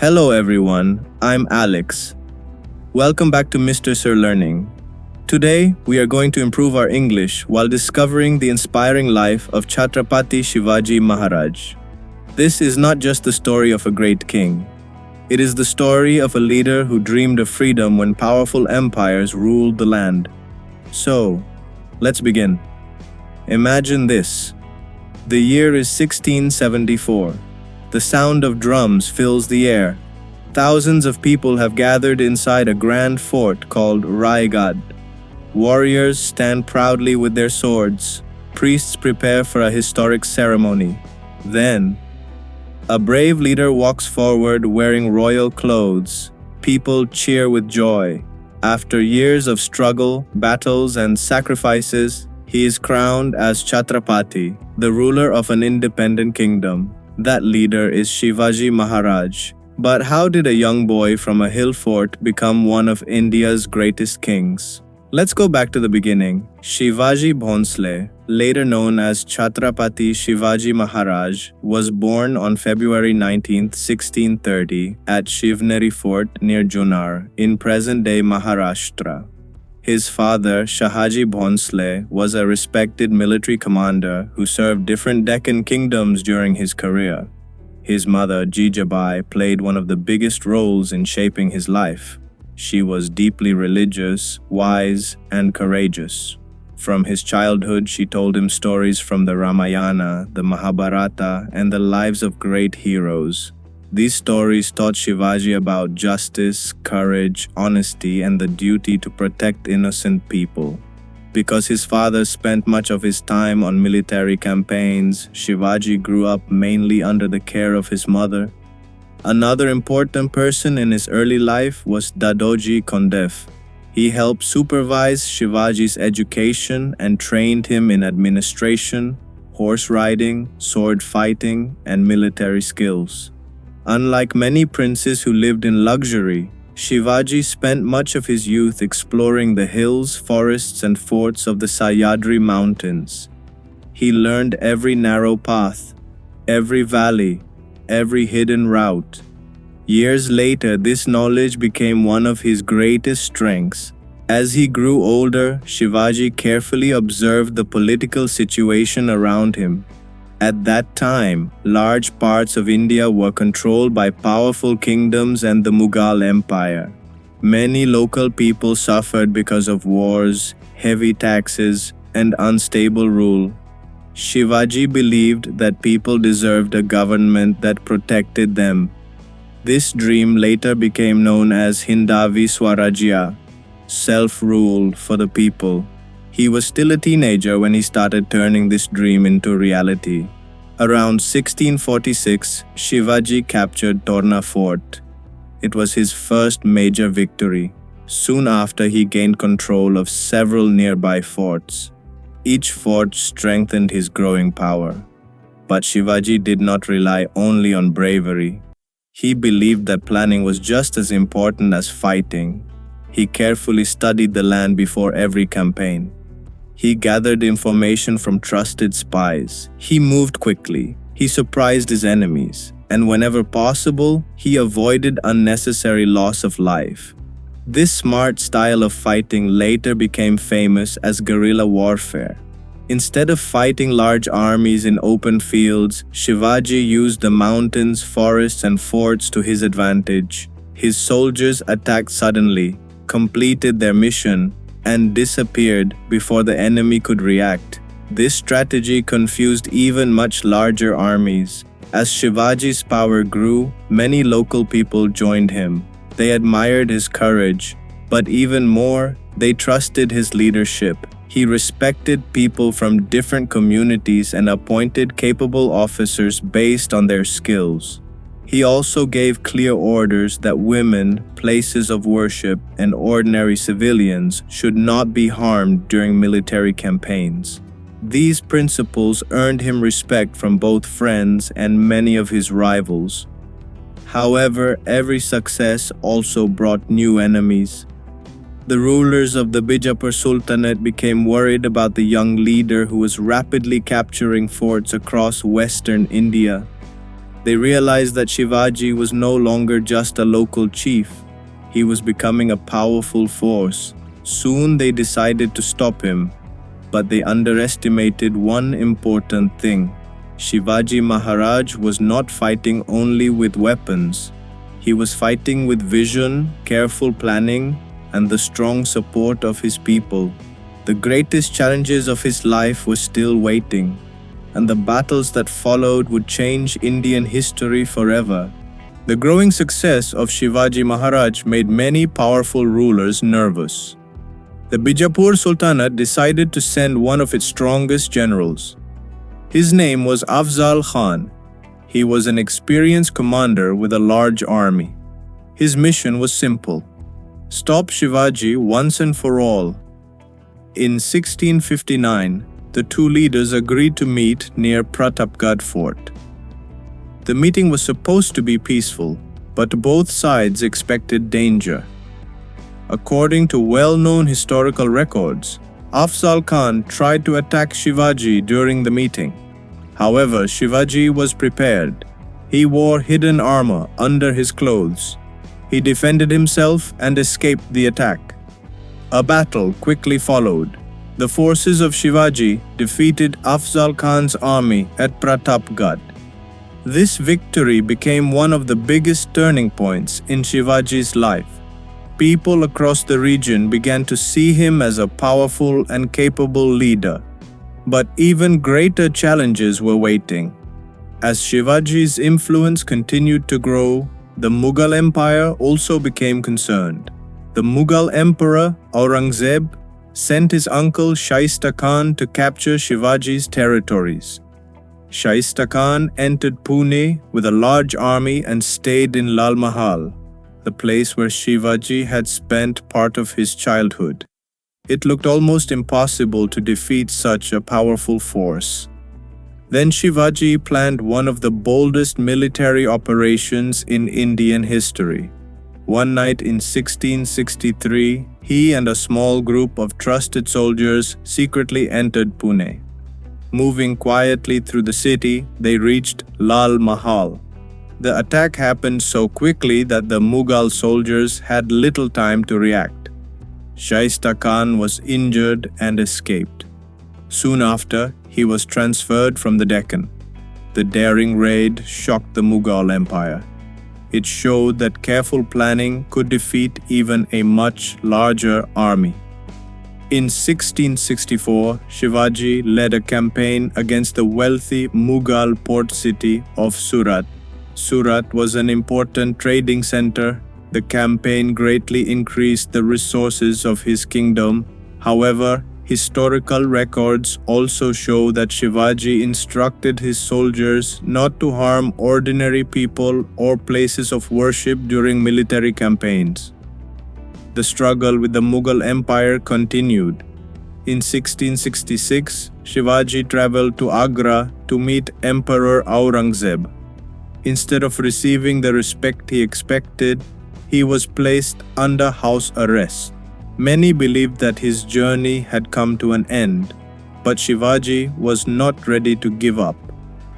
Hello everyone, I'm Alex. Welcome back to Mr. Sir Learning. Today, we are going to improve our English while discovering the inspiring life of Chhatrapati Shivaji Maharaj. This is not just the story of a great king. It is the story of a leader who dreamed of freedom when powerful empires ruled the land. So, let's begin. Imagine this. The year is 1674. The sound of drums fills the air. Thousands of people have gathered inside a grand fort called Raigad. Warriors stand proudly with their swords. Priests prepare for a historic ceremony. Then, a brave leader walks forward wearing royal clothes. People cheer with joy. After years of struggle, battles, and sacrifices, he is crowned as Chhatrapati, the ruler of an independent kingdom. That leader is Shivaji Maharaj. But how did a young boy from a hill fort become one of India's greatest kings? Let's go back to the beginning. Shivaji Bhonsle, later known as Chhatrapati Shivaji Maharaj, was born on February 19, 1630 at Shivneri Fort near Junar in present-day Maharashtra. His father, Shahaji Bhonsle, was a respected military commander who served different Deccan kingdoms during his career. His mother, Jijabai, played one of the biggest roles in shaping his life. She was deeply religious, wise, and courageous. From his childhood, she told him stories from the Ramayana, the Mahabharata, and the lives of great heroes. These stories taught Shivaji about justice, courage, honesty, and the duty to protect innocent people. Because his father spent much of his time on military campaigns, Shivaji grew up mainly under the care of his mother. Another important person in his early life was Dadoji Kondev. He helped supervise Shivaji's education and trained him in administration, horse riding, sword fighting, and military skills. Unlike many princes who lived in luxury, Shivaji spent much of his youth exploring the hills, forests, and forts of the Sahyadri Mountains. He learned every narrow path, every valley, every hidden route. Years later, this knowledge became one of his greatest strengths. As he grew older, Shivaji carefully observed the political situation around him. At that time, large parts of India were controlled by powerful kingdoms and the Mughal Empire. Many local people suffered because of wars, heavy taxes, and unstable rule. Shivaji believed that people deserved a government that protected them. This dream later became known as Hindavi Swarajya, self-rule for the people. He was still a teenager when he started turning this dream into reality. Around 1646, Shivaji captured Torna Fort. It was his first major victory. Soon after, he gained control of several nearby forts. Each fort strengthened his growing power. But Shivaji did not rely only on bravery. He believed that planning was just as important as fighting. He carefully studied the land before every campaign. He gathered information from trusted spies. He moved quickly. He surprised his enemies. And whenever possible, he avoided unnecessary loss of life. This smart style of fighting later became famous as guerrilla warfare. Instead of fighting large armies in open fields, Shivaji used the mountains, forests, and forts to his advantage. His soldiers attacked suddenly, completed their mission, and disappeared before the enemy could react. This strategy confused even much larger armies. As Shivaji's power grew, many local people joined him. They admired his courage, but even more, they trusted his leadership. He respected people from different communities and appointed capable officers based on their skills. He also gave clear orders that women, places of worship, and ordinary civilians should not be harmed during military campaigns. These principles earned him respect from both friends and many of his rivals. However, every success also brought new enemies. The rulers of the Bijapur Sultanate became worried about the young leader who was rapidly capturing forts across western India. They realized that Shivaji was no longer just a local chief. He was becoming a powerful force. Soon they decided to stop him, but they underestimated one important thing. Shivaji Maharaj was not fighting only with weapons. He was fighting with vision, careful planning, and the strong support of his people. The greatest challenges of his life were still waiting, and the battles that followed would change Indian history forever. The growing success of Shivaji Maharaj made many powerful rulers nervous. The Bijapur Sultanate decided to send one of its strongest generals. His name was Afzal Khan. He was an experienced commander with a large army. His mission was simple: stop Shivaji once and for all. In 1659, the two leaders agreed to meet near Pratapgarh Fort. The meeting was supposed to be peaceful, but both sides expected danger. According to well-known historical records, Afzal Khan tried to attack Shivaji during the meeting. However, Shivaji was prepared. He wore hidden armor under his clothes. He defended himself and escaped the attack. A battle quickly followed. The forces of Shivaji defeated Afzal Khan's army at Pratapgarh. This victory became one of the biggest turning points in Shivaji's life. People across the region began to see him as a powerful and capable leader. But even greater challenges were waiting. As Shivaji's influence continued to grow, the Mughal Empire also became concerned. The Mughal Emperor Aurangzeb sent his uncle Shaista Khan to capture Shivaji's territories. Shaista Khan entered Pune with a large army and stayed in Lal Mahal, the place where Shivaji had spent part of his childhood. It looked almost impossible to defeat such a powerful force. Then Shivaji planned one of the boldest military operations in Indian history. One night in 1663, he and a small group of trusted soldiers secretly entered Pune. Moving quietly through the city, they reached Lal Mahal. The attack happened so quickly that the Mughal soldiers had little time to react. Shaista Khan was injured and escaped. Soon after, he was transferred from the Deccan. The daring raid shocked the Mughal Empire. It showed that careful planning could defeat even a much larger army. In 1664, Shivaji led a campaign against the wealthy Mughal port city of Surat. Surat was an important trading center. The campaign greatly increased the resources of his kingdom. However, historical records also show that Shivaji instructed his soldiers not to harm ordinary people or places of worship during military campaigns. The struggle with the Mughal Empire continued. In 1666, Shivaji traveled to Agra to meet Emperor Aurangzeb. Instead of receiving the respect he expected, he was placed under house arrest. Many believed that his journey had come to an end, but Shivaji was not ready to give up.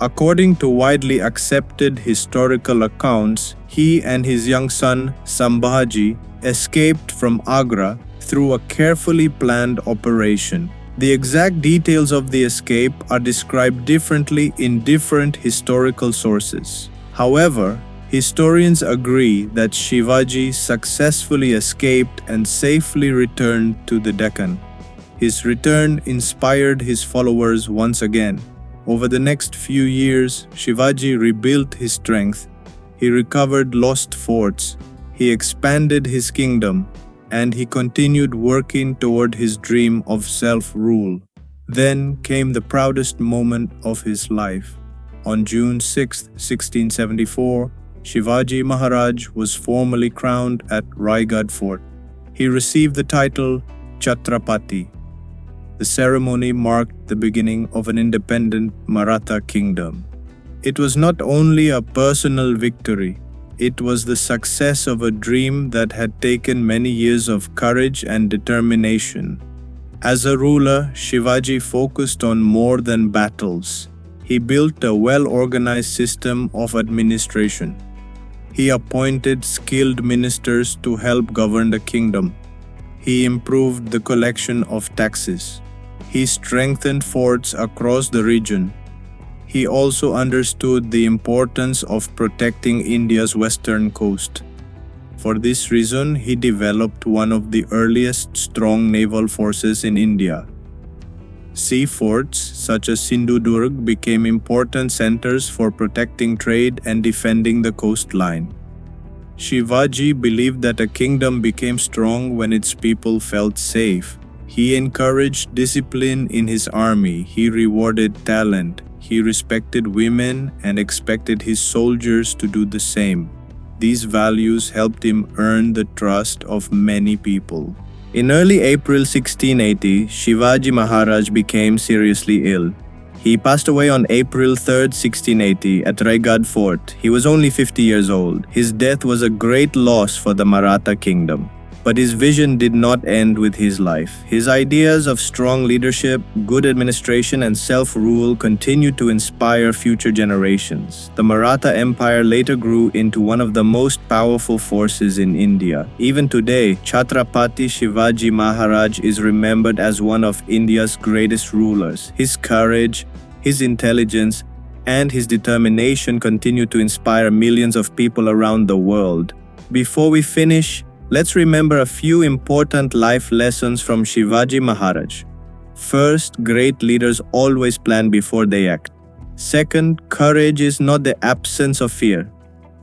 According to widely accepted historical accounts, he and his young son Sambhaji escaped from Agra through a carefully planned operation. The exact details of the escape are described differently in different historical sources. However, historians agree that Shivaji successfully escaped and safely returned to the Deccan. His return inspired his followers once again. Over the next few years, Shivaji rebuilt his strength. He recovered lost forts. He expanded his kingdom, and he continued working toward his dream of self-rule. Then came the proudest moment of his life. On June 6, 1674, Shivaji Maharaj was formally crowned at Raigad Fort. He received the title Chhatrapati. The ceremony marked the beginning of an independent Maratha kingdom. It was not only a personal victory, it was the success of a dream that had taken many years of courage and determination. As a ruler, Shivaji focused on more than battles. He built a well-organized system of administration. He appointed skilled ministers to help govern the kingdom. He improved the collection of taxes. He strengthened forts across the region. He also understood the importance of protecting India's western coast. For this reason, he developed one of the earliest strong naval forces in India. Sea forts such as Sindhudurg became important centers for protecting trade and defending the coastline. Shivaji believed that a kingdom became strong when its people felt safe. He encouraged discipline in his army. He rewarded talent. He respected women and expected his soldiers to do the same. These values helped him earn the trust of many people. In early April 1680, Shivaji Maharaj became seriously ill. He passed away on April 3, 1680 at Raigad Fort. He was only 50 years old. His death was a great loss for the Maratha kingdom. But his vision did not end with his life. His ideas of strong leadership, good administration, and self-rule continued to inspire future generations. The Maratha Empire later grew into one of the most powerful forces in India. Even today, Chhatrapati Shivaji Maharaj is remembered as one of India's greatest rulers. His courage, his intelligence, and his determination continue to inspire millions of people around the world. Before we finish, let's remember a few important life lessons from Shivaji Maharaj. First, great leaders always plan before they act. Second, courage is not the absence of fear.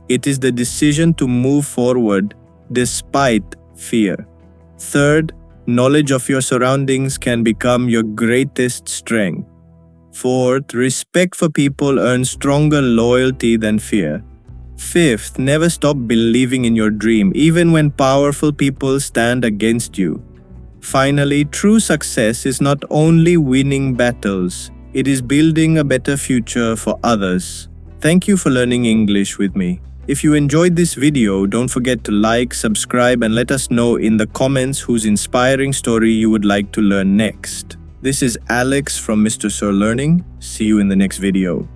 It is the decision to move forward despite fear. Third, knowledge of your surroundings can become your greatest strength. Fourth, respect for people earns stronger loyalty than fear. Fifth, never stop believing in your dream, even when powerful people stand against you. Finally, true success is not only winning battles, it is building a better future for others. Thank you for learning English with me. If you enjoyed this video, don't forget to like, subscribe, and let us know in the comments whose inspiring story you would like to learn next. This is Alex from Mr. Sir Learning. See you in the next video.